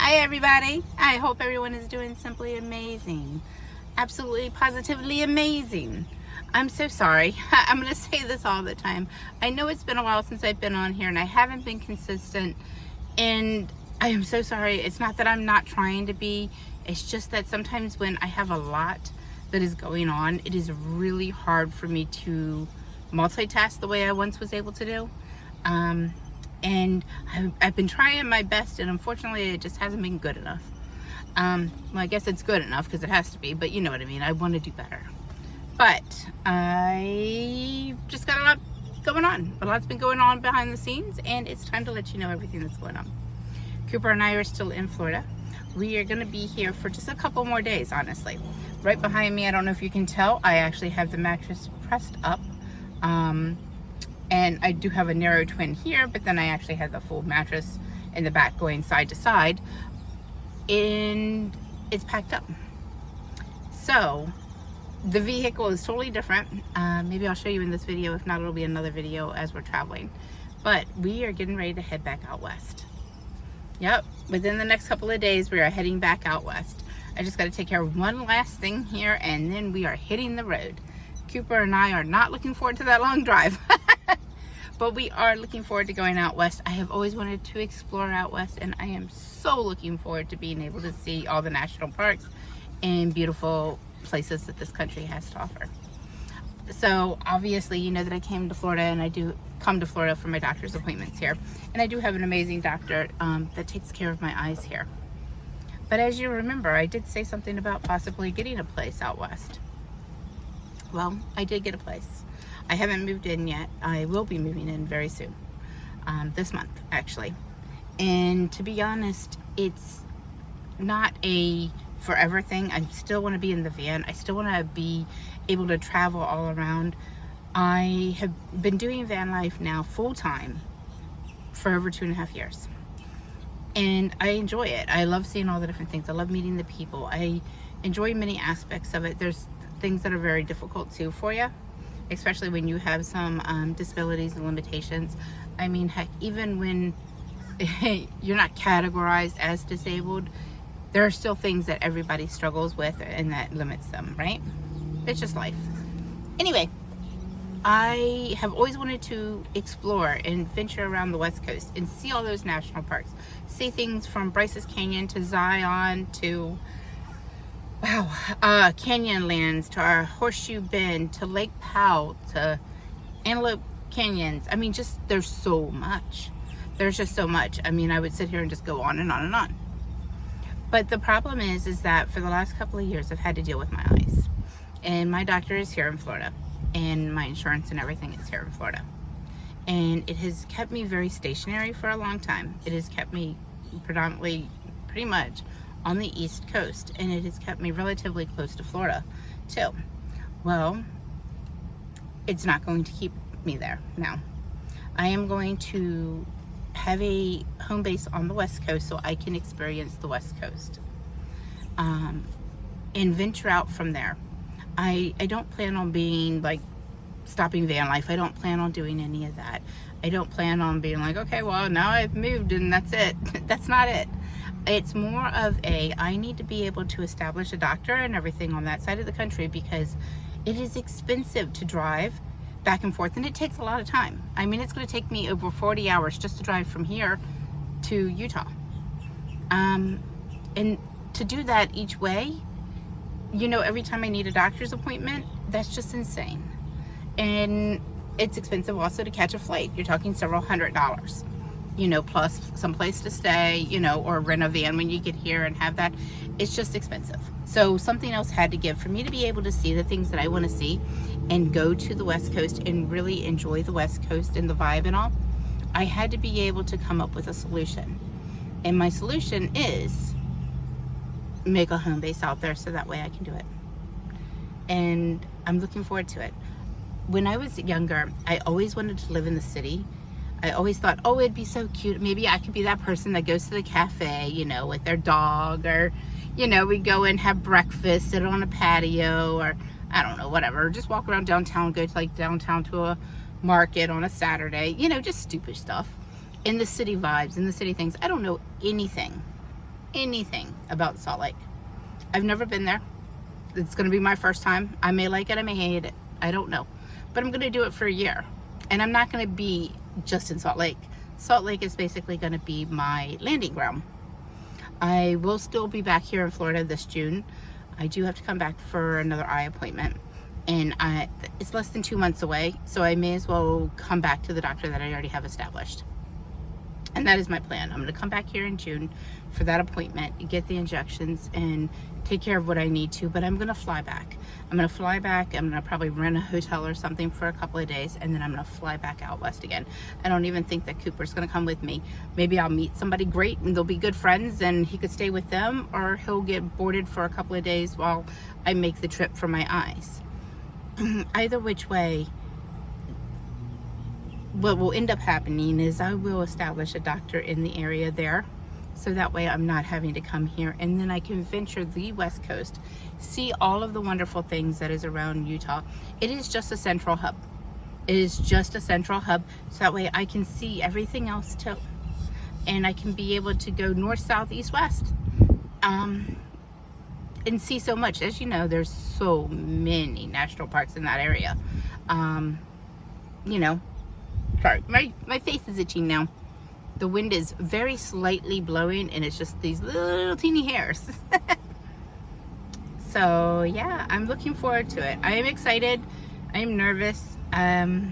Hi everybody. I hope everyone is doing simply amazing. Absolutely, positively amazing. I'm so sorry. I'm going to say this all the time. I know it's been a while since I've been on here and I haven't been consistent, and I am so sorry. It's not that I'm not trying to be. It's just that sometimes when I have a lot that is going on, it is really hard for me to multitask the way I once was able to do. And I've been trying my best, and unfortunately it just hasn't been good enough. Well, I guess it's good enough because it has to be, but you know what I mean. I want to do better. But I just got a lot going on. A lot's been going on behind the scenes, and it's time to let you know everything that's going on. Cooper and I are still in Florida. We are going to be here for just a couple more days, honestly. Right behind me, I don't know if you can tell, I actually have the mattress pressed up. And I do have a narrow twin here, but then I actually have the full mattress in the back going side to side, and it's packed up. So the vehicle is totally different. Maybe I'll show you in this video. If not, it'll be another video as we're traveling. But we are getting ready to head back out west. Yep, within the next couple of days, we are heading back out west. I just got to take care of one last thing here, and then we are hitting the road. Cooper and I are not looking forward to that long drive. But we are looking forward to going out west. I have always wanted to explore out west, and I am so looking forward to being able to see all the national parks and beautiful places that this country has to offer. So obviously, you know that I came to Florida, and I do come to Florida for my doctor's appointments here. And I do have an amazing doctor that takes care of my eyes here. But as you remember, I did say something about possibly getting a place out west. Well, I did get a place. I haven't moved in yet. I will be moving in very soon, this month actually. And to be honest, it's not a forever thing. I still want to be in the van. I still want to be able to travel all around. I have been doing van life now full time for over 2.5 years. And I enjoy it. I love seeing all the different things. I love meeting the people. I enjoy many aspects of it. There's things that are very difficult too for you, especially when you have some disabilities and limitations. I mean, heck, even when you're not categorized as disabled, there are still things that everybody struggles with and that limits them, right? It's just life. Anyway, I have always wanted to explore and venture around the West Coast and see all those national parks. See things from Bryce's Canyon to Zion to Canyonlands, to our Horseshoe Bend, to Lake Powell, to Antelope Canyons. I mean, just there's so much. There's just so much. I mean, I would sit here and just go on and on and on. But the problem is that for the last couple of years, I've had to deal with my eyes. And my doctor is here in Florida, and my insurance and everything is here in Florida. And it has kept me very stationary for a long time. It has kept me predominantly, pretty much, on the East Coast, and it has kept me relatively close to Florida too. Well, it's not going to keep me there now. I am going to have a home base on the West Coast so I can experience the West Coast and venture out from there. I don't plan on being like stopping van life. I don't plan on doing any of that. I don't plan on being like, okay, well, now I've moved and that's it. That's not it. It's more of I need to be able to establish a doctor and everything on that side of the country, because it is expensive to drive back and forth, and it takes a lot of time. I mean, it's going to take me over 40 hours just to drive from here to Utah. And to do that each way, you know, every time I need a doctor's appointment, that's just insane. And it's expensive also to catch a flight. You're talking several $100s. You know, plus some place to stay, you know, or rent a van when you get here and have that. It's just expensive. So something else had to give for me to be able to see the things that I want to see and go to the West Coast and really enjoy the West Coast and the vibe and all. I had to be able to come up with a solution. And my solution is make a home base out there so that way I can do it. And I'm looking forward to it. When I was younger, I always wanted to live in the city. I always thought, oh, it'd be so cute. Maybe I could be that person that goes to the cafe, you know, with their dog, or, you know, we go and have breakfast, sit on a patio, or I don't know, whatever. Just walk around downtown, go to like downtown to a market on a Saturday, you know, just stupid stuff. In the city vibes, in the city things. I don't know anything anything about Salt Lake. I've never been there. It's going to be my first time. I may like it, I may hate it. I don't know. But I'm going to do it for a year. And I'm not going to be just in Salt Lake. Salt Lake is basically going to be my landing ground. I will still be back here in Florida this June. I do have to come back for another eye appointment. And it's less than 2 months away. So I may as well come back to the doctor that I already have established. And that is my plan. I'm going to come back here in June for that appointment, get the injections, and take care of what I need to. But I'm going to fly back. I'm going to fly back. I'm going to probably rent a hotel or something for a couple of days, and then I'm going to fly back out west again. I don't even think that Cooper's going to come with me. Maybe I'll meet somebody great, and they'll be good friends, and he could stay with them, or he'll get boarded for a couple of days while I make the trip for my eyes. Either which way, what will end up happening is I will establish a doctor in the area there, so that way I'm not having to come here, and then I can venture the West Coast, see all of the wonderful things that is around Utah. It is just a central hub. It is just a central hub, so that way I can see everything else too, and I can be able to go north, south, east, west, and see so much. As you know, there's so many national parks in that area. You know, sorry, my face is itching now. The wind is very slightly blowing, and it's just these little teeny hairs. So yeah, I'm looking forward to it. I am excited. I am nervous. I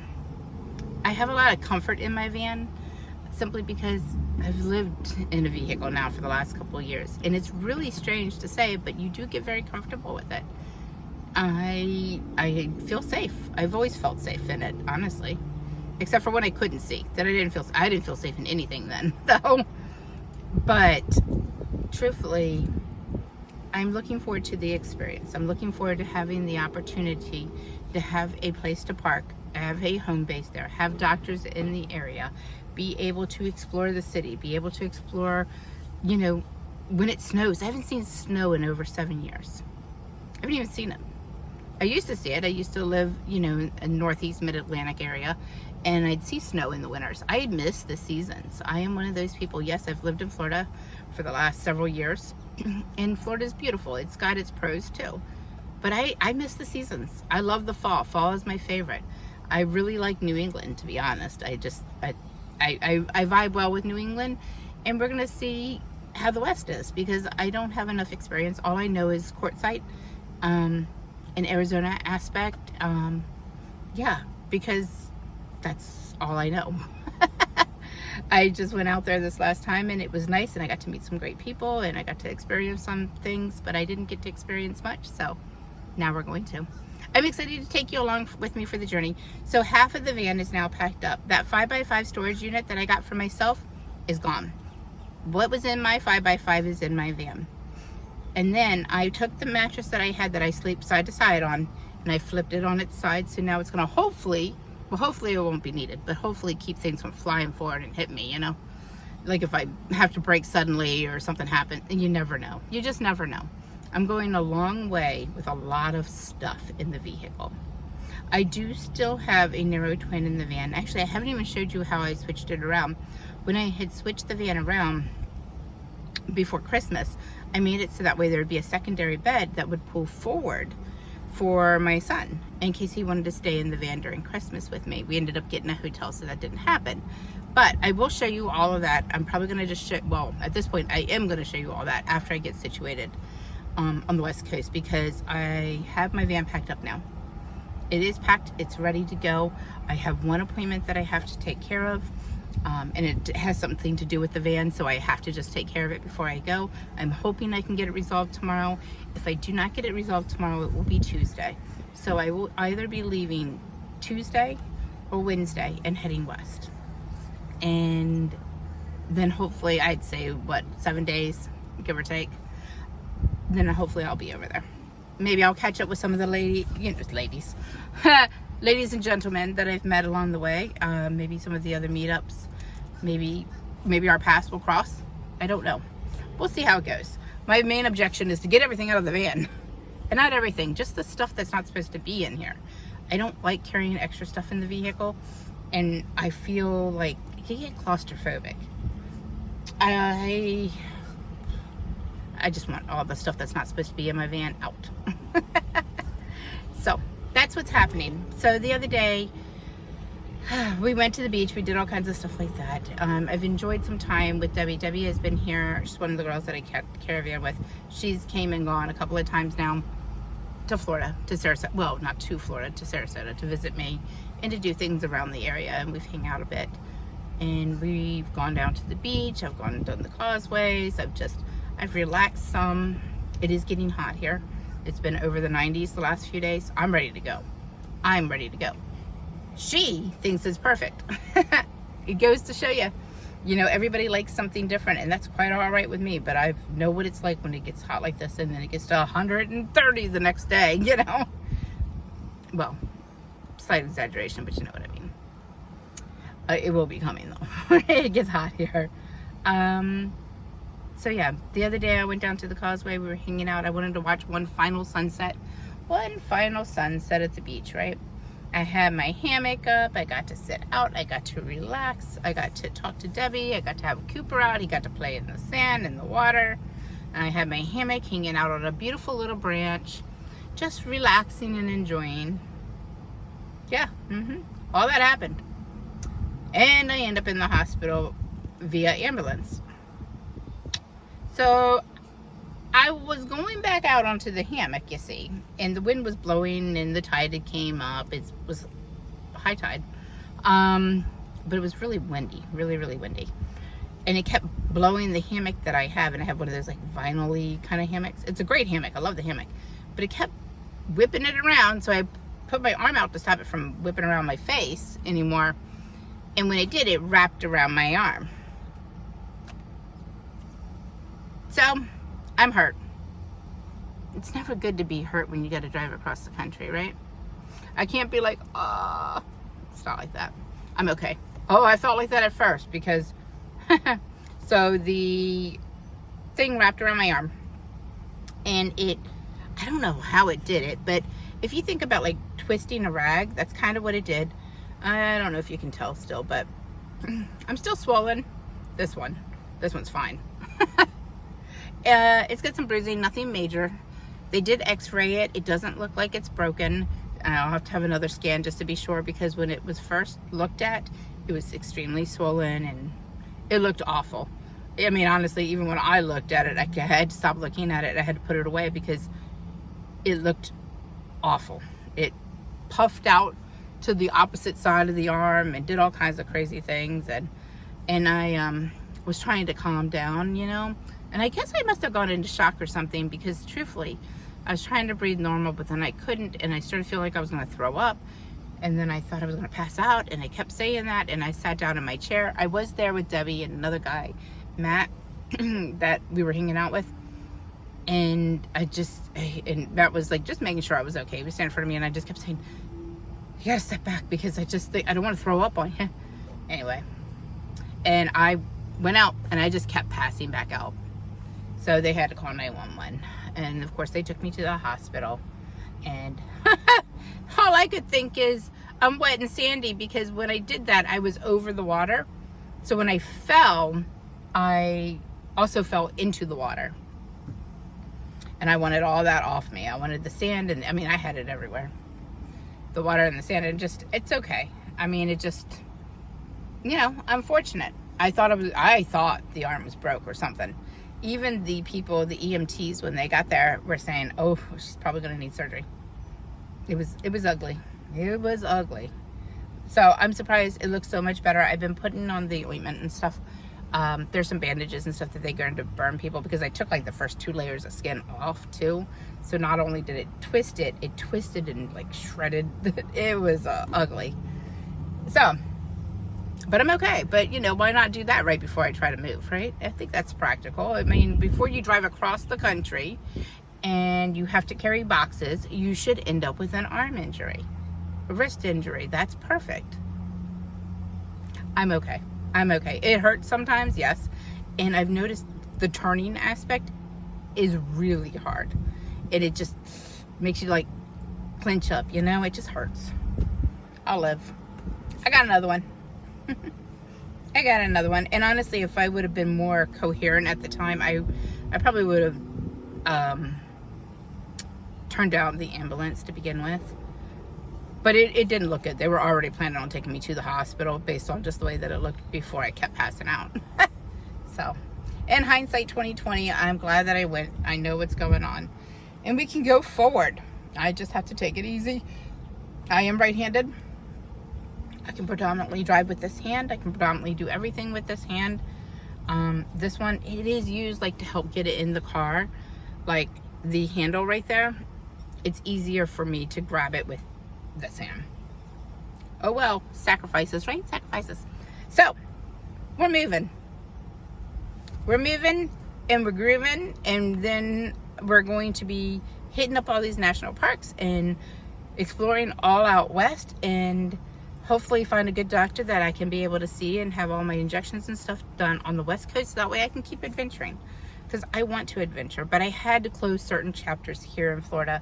have a lot of comfort in my van, simply because I've lived in a vehicle now for the last couple of years, and it's really strange to say, but you do get very comfortable with it. I feel safe. I've always felt safe in it, honestly. Except for when I couldn't see. Then I didn't feel safe in anything then, though. But truthfully, I'm looking forward to the experience. I'm looking forward to having the opportunity to have a place to park, have a home base there, have doctors in the area, be able to explore the city, be able to explore, you know, when it snows. I haven't seen snow in over 7 years. I haven't even seen it. I used to see it. I used to live, you know, in northeast mid-Atlantic area, and I'd see snow in the winters. I miss the seasons. I am one of those people. Yes, I've lived in Florida for the last several years, and Florida's beautiful. It's got its pros too. But I miss the seasons. I love the fall. Fall is my favorite. I really like New England, to be honest. I vibe well with New England, and we're gonna see how the West is, because I don't have enough experience. All I know is Quartzsite, an Arizona aspect. Yeah, because that's all I know. I just went out there this last time, and it was nice, and I got to meet some great people, and I got to experience some things, but I didn't get to experience much, so now we're going to. I'm excited to take you along with me for the journey. So half of the van is now packed up. That 5x5 storage unit that I got for myself is gone. What was in my 5x5 is in my van. And then I took the mattress that I had that I sleep side to side on, and I flipped it on its side, so now it's gonna hopefully it won't be needed, but hopefully keep things from flying forward and hit me, you know? Like if I have to brake suddenly or something happens, and you never know. You just never know. I'm going a long way with a lot of stuff in the vehicle. I do still have a narrow twin in the van. Actually, I haven't even showed you how I switched it around. When I had switched the van around before Christmas, I made it so that way there would be a secondary bed that would pull forward for my son in case he wanted to stay in the van during Christmas with me. We ended up getting a hotel, so that didn't happen. But I will show you all of that. I'm probably going to just show, well, at this point, I am going to show you all that after I get situated on the West Coast, because I have my van packed up now. It is packed. It's ready to go. I have one appointment that I have to take care of. And it has something to do with the van, so I have to just take care of it before I go. I'm hoping I can get it resolved tomorrow. If I do not get it resolved tomorrow, it will be Tuesday. So I will either be leaving Tuesday or Wednesday and heading west. And then hopefully, I'd say, 7 days, give or take. Then hopefully I'll be over there. Maybe I'll catch up with some of the ladies, ladies and gentlemen that I've met along the way. Maybe some of the other meetups. Maybe our paths will cross. I don't know. We'll see how it goes. My main objection is to get everything out of the van. And not everything, just the stuff that's not supposed to be in here. I don't like carrying extra stuff in the vehicle, and I feel like I get claustrophobic. I just want all the stuff that's not supposed to be in my van out. So that's what's happening. So the other day, we went to the beach. We did all kinds of stuff like that. I've enjoyed some time with Debbie. Debbie has been here. She's one of the girls that I kept caravan with. She's came and gone a couple of times now to Florida, to Sarasota. Well, not to Florida, to Sarasota, to visit me and to do things around the area. And we've hung out a bit. And we've gone down to the beach. I've gone and done the causeways. I've relaxed some. It is getting hot here. It's been over the 90s the last few days. I'm ready to go. I'm ready to go. She thinks it's perfect. It goes to show you, everybody likes something different, and that's quite all right with me. But I know what it's like when it gets hot like this, and then it gets to 130 the next day, Well, slight exaggeration, but you know what I mean. It will be coming though. It gets hot here. So yeah, the other day I went down to the causeway. We were hanging out. I wanted to watch one final sunset at the beach, right? I had my hammock up. I got to sit out. I got to relax. I got to talk to Debbie. I got to have Cooper out. He got to play in the sand and the water. And I had my hammock hanging out on a beautiful little branch, just relaxing and enjoying. Yeah, all that happened. And I end up in the hospital via ambulance. So I was going back out onto the hammock, you see, and the wind was blowing and the tide had came up. It was high tide, but it was really windy, really, really windy. And it kept blowing the hammock that I have, and I have one of those like vinyl-y kind of hammocks. It's a great hammock. I love the hammock, but it kept whipping it around. So I put my arm out to stop it from whipping around my face anymore. And when it did, it wrapped around my arm. So I'm hurt. It's never good to be hurt when you got to drive across the country, right? I can't be like, it's not like that. I'm okay. Oh, I felt like that at first because, so the thing wrapped around my arm, and I don't know how it did it, but if you think about like twisting a rag, that's kind of what it did. I don't know if you can tell still, but I'm still swollen. This one's fine. It's got some bruising, nothing major. They did x-ray it. It doesn't look like it's broken. I'll have to have another scan just to be sure, because when it was first looked at, it was extremely swollen and it looked awful. I mean, honestly, even when I looked at it, I had to stop looking at it. I had to put it away because it looked awful. It puffed out to the opposite side of the arm and did all kinds of crazy things. And I was trying to calm down, and I guess I must have gone into shock or something, because truthfully, I was trying to breathe normal, but then I couldn't, and I started feeling like I was going to throw up, and then I thought I was going to pass out, and I kept saying that, and I sat down in my chair. I was there with Debbie and another guy, Matt, that we were hanging out with, and Matt was like just making sure I was okay. He was standing in front of me, and I just kept saying, you gotta step back, because I just think I don't want to throw up on you. Anyway, and I went out and I just kept passing back out. So they had to call 911, and of course they took me to the hospital, and all I could think is I'm wet and sandy, because when I did that, I was over the water. So when I fell, I also fell into the water, and I wanted all that off me. I wanted the sand, and I mean, I had it everywhere. The water and the sand, and it's okay. I mean, it just, I'm fortunate. I thought the arm was broke or something. Even the people, the EMTs, when they got there, were saying, oh, she's probably going to need surgery. It was ugly. It was ugly. So I'm surprised it looks so much better. I've been putting on the ointment and stuff. There's some bandages and stuff that they go to burn people, because I took like the first 2 layers of skin off too. So not only did it twisted and like shredded. It was ugly. So, but I'm okay. But why not do that right before I try to move, right? I think that's practical. I mean, before you drive across the country and you have to carry boxes, you should end up with an arm injury, a wrist injury. That's perfect. I'm okay. It hurts sometimes, yes. And I've noticed the turning aspect is really hard. And it just makes you like clench up, it just hurts. I'll live. I got another one. And honestly, if I would have been more coherent at the time, I probably would have turned down the ambulance to begin with. But it didn't look good. They were already planning on taking me to the hospital based on just the way that it looked before I kept passing out. So, in hindsight 2020, I'm glad that I went. I know what's going on. And we can go forward. I just have to take it easy. I am right-handed. I can predominantly drive with this hand. I can predominantly do everything with this hand. This one, it is used like to help get it in the car. Like the handle right there. It's easier for me to grab it with this hand. Oh well, sacrifices, right? Sacrifices. So, we're moving. We're moving and we're grooving, and then we're going to be hitting up all these national parks and exploring all out west, and hopefully find a good doctor that I can be able to see and have all my injections and stuff done on the west coast, so that way I can keep adventuring, because I want to adventure. But I had to close certain chapters here in Florida,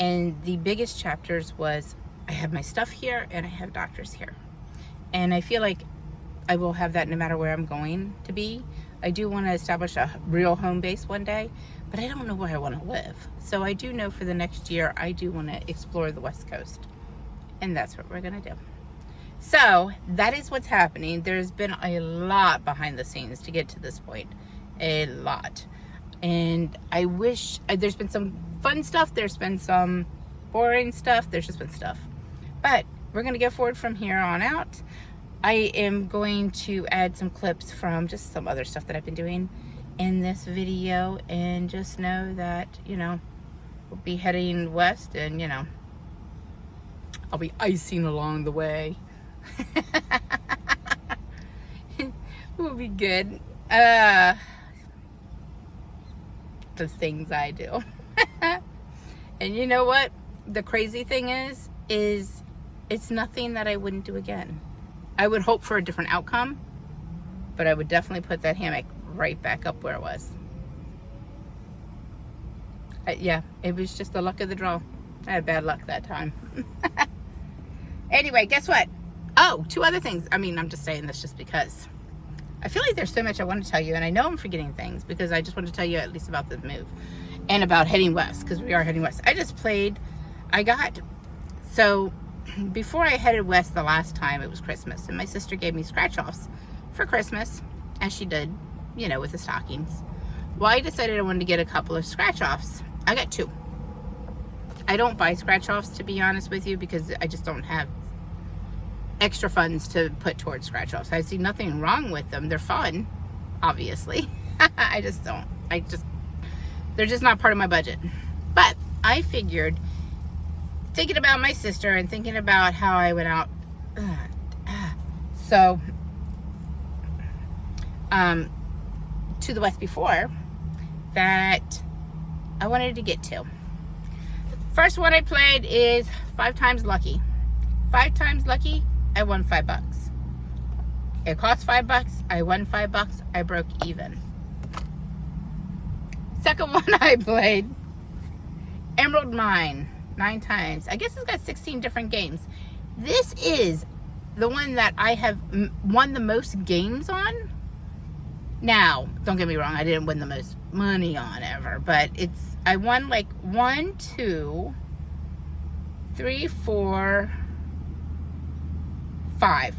and the biggest chapters was I have my stuff here and I have doctors here, and I feel like I will have that no matter where I'm going to be. I do want to establish a real home base one day, but I don't know where I want to live. So I do know for the next year I do want to explore the west coast, and that's what we're going to do. So that is what's happening. There's been a lot behind the scenes to get to this point, a lot. And I wish there's been some fun stuff. There's been some boring stuff. There's just been stuff. But we're going to go forward from here on out. I am going to add some clips from just some other stuff that I've been doing in this video. And just know that, you know, we'll be heading west, and, you know, I'll be icing along the way. We'll be good. The things I do. And you know what the crazy thing is it's nothing that I wouldn't do again. I would hope for a different outcome, but I would definitely put that hammock right back up where it was. Yeah, it was just the luck of the draw. I had bad luck that time. Anyway, guess what? Oh, two other things. I mean, I'm just saying this just because I feel like there's so much I want to tell you, and I know I'm forgetting things because I just want to tell you at least about the move and about heading west, because we are heading west. So before I headed west the last time, it was Christmas, and my sister gave me scratch-offs for Christmas, as she did, you know, with the stockings. Well, I decided I wanted to get a couple of scratch-offs. I got two. I don't buy scratch-offs, to be honest with you, because I just don't have extra funds to put towards scratch-offs. I see nothing wrong with them. They're fun, obviously. I just don't. They're just not part of my budget. But I figured, thinking about my sister and thinking about how I went out, to the west before, that I wanted to get to. First one I played is 5 times lucky. 5 times lucky, I won $5. It cost $5. I won $5. I broke even. Second one I played, Emerald Mine, 9 times. I guess it's got 16 different games. This is the one that I have won the most games on. Now, don't get me wrong, I didn't win the most money on ever, but I won like 1, 2, 3, 4, 5.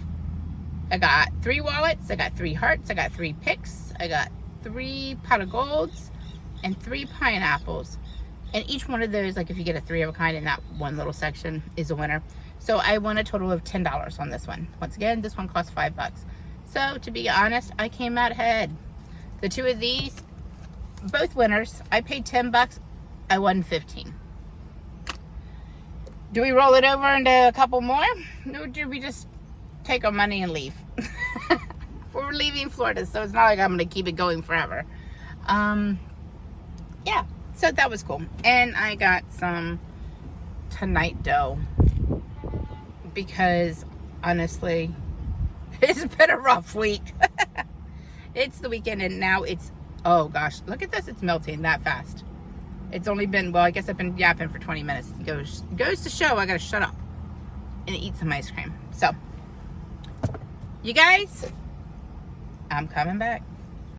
I got 3 wallets, I got 3 hearts, I got 3 picks, I got 3 pot of golds, and 3 pineapples. And each one of those, like if you get a 3 of a kind in that one little section, is a winner. So I won a total of $10 on this one. Once again, this one cost $5. So to be honest, I came out ahead. The 2 of these, both winners. I paid $10. I won 15. Do we roll it over into a couple more? Or do we just take our money and leave? We're leaving Florida, so it's not like I'm going to keep it going forever. Yeah, so that was cool. And I got some tonight dough because honestly, it's been a rough week. It's the weekend, and now it's, oh gosh, look at this. It's melting that fast. It's only been, well, I guess I've been yapping for 20 minutes. It goes to show I gotta shut up and eat some ice cream. So, you guys, I'm coming back.